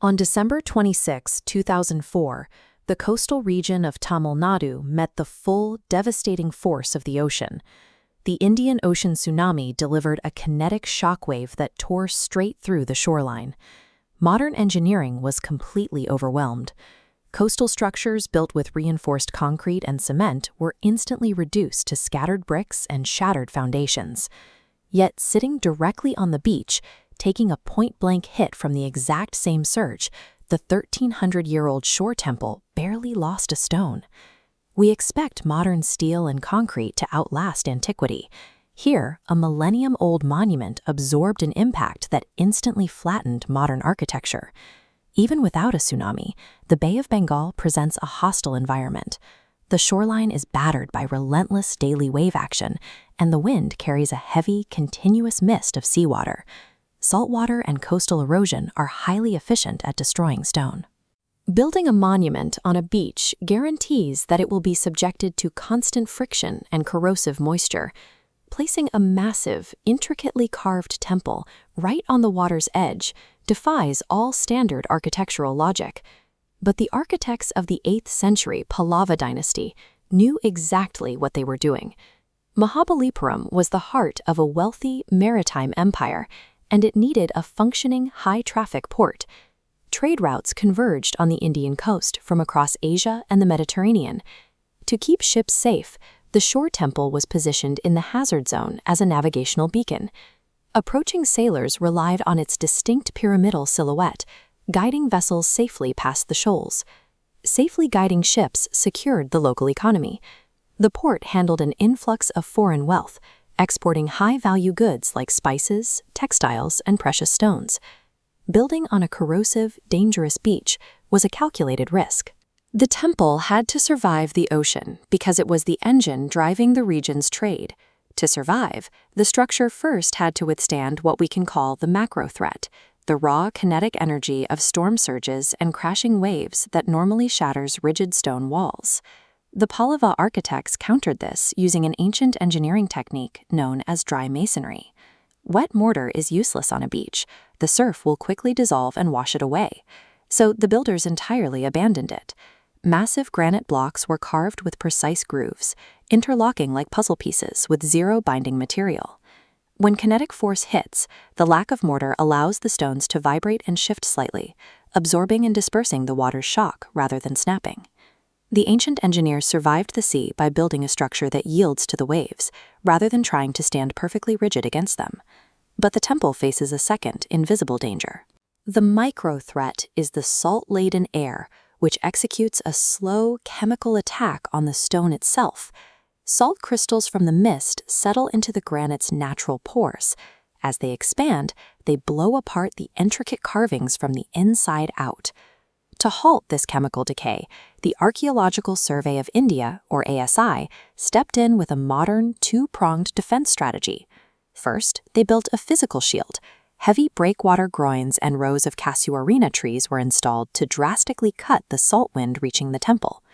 On December 26, 2004, the coastal region of Tamil Nadu met the full, devastating force of the ocean. The Indian Ocean tsunami delivered a kinetic shockwave that tore straight through the shoreline. Modern engineering was completely overwhelmed. Coastal structures built with reinforced concrete and cement were instantly reduced to scattered bricks and shattered foundations. Yet, sitting directly on the beach, taking a point-blank hit from the exact same surge, the 1,300-year-old Shore Temple barely lost a stone. We expect modern steel and concrete to outlast antiquity. Here, a millennium-old monument absorbed an impact that instantly flattened modern architecture. Even without a tsunami, the Bay of Bengal presents a hostile environment. The shoreline is battered by relentless daily wave action, and the wind carries a heavy, continuous mist of seawater. Saltwater and coastal erosion are highly efficient at destroying stone. Building a monument on a beach guarantees that it will be subjected to constant friction and corrosive moisture. Placing a massive, intricately carved temple right on the water's edge defies all standard architectural logic. But the architects of the 8th century Pallava dynasty knew exactly what they were doing. Mahabalipuram was the heart of a wealthy maritime empire, and it needed a functioning high-traffic port. Trade routes converged on the Indian coast from across Asia and the Mediterranean. To keep ships safe, the Shore Temple was positioned in the hazard zone as a navigational beacon. Approaching sailors relied on its distinct pyramidal silhouette, guiding vessels safely past the shoals. Safely guiding ships secured the local economy. The port handled an influx of foreign wealth, exporting high-value goods like spices, textiles, and precious stones. Building on a corrosive, dangerous beach was a calculated risk. The temple had to survive the ocean because it was the engine driving the region's trade. To survive, the structure first had to withstand what we can call the macro threat, the raw kinetic energy of storm surges and crashing waves that normally shatters rigid stone walls. The Pallava architects countered this using an ancient engineering technique known as dry masonry. Wet mortar is useless on a beach. The surf will quickly dissolve and wash it away. So the builders entirely abandoned it. Massive granite blocks were carved with precise grooves, interlocking like puzzle pieces with zero binding material. When kinetic force hits, the lack of mortar allows the stones to vibrate and shift slightly, absorbing and dispersing the water's shock rather than snapping. The ancient engineers survived the sea by building a structure that yields to the waves, rather than trying to stand perfectly rigid against them. But the temple faces a second, invisible danger. The micro-threat is the salt-laden air, which executes a slow chemical attack on the stone itself. Salt crystals from the mist settle into the granite's natural pores. As they expand, they blow apart the intricate carvings from the inside out. To halt this chemical decay, the Archaeological Survey of India, or ASI, stepped in with a modern, two-pronged defense strategy. First, they built a physical shield. Heavy breakwater groynes and rows of Casuarina trees were installed to drastically cut the salt wind reaching the temple.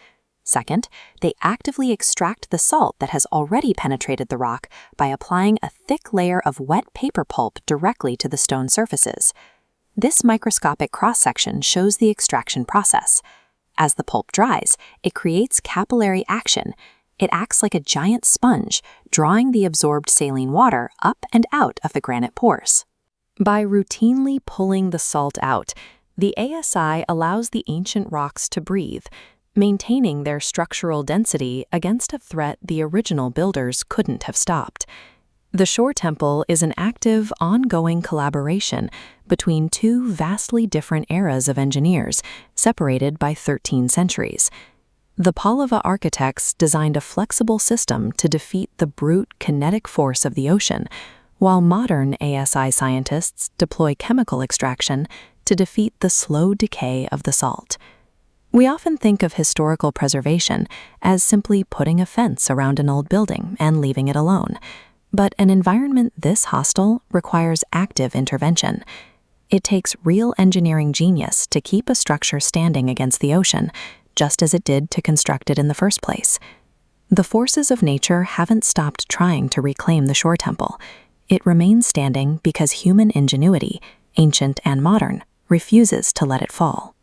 Second, they actively extract the salt that has already penetrated the rock by applying a thick layer of wet paper pulp directly to the stone surfaces. This microscopic cross-section shows the extraction process. As the pulp dries, it creates capillary action. It acts like a giant sponge, drawing the absorbed saline water up and out of the granite pores. By routinely pulling the salt out, the ASI allows the ancient rocks to breathe, maintaining their structural density against a threat the original builders couldn't have stopped. The Shore Temple is an active, ongoing collaboration between two vastly different eras of engineers, separated by 13 centuries. The Pallava architects designed a flexible system to defeat the brute kinetic force of the ocean, while modern ASI scientists deploy chemical extraction to defeat the slow decay of the salt. We often think of historical preservation as simply putting a fence around an old building and leaving it alone. But an environment this hostile requires active intervention. It takes real engineering genius to keep a structure standing against the ocean, just as it did to construct it in the first place. The forces of nature haven't stopped trying to reclaim the Shore Temple. It remains standing because human ingenuity, ancient and modern, refuses to let it fall.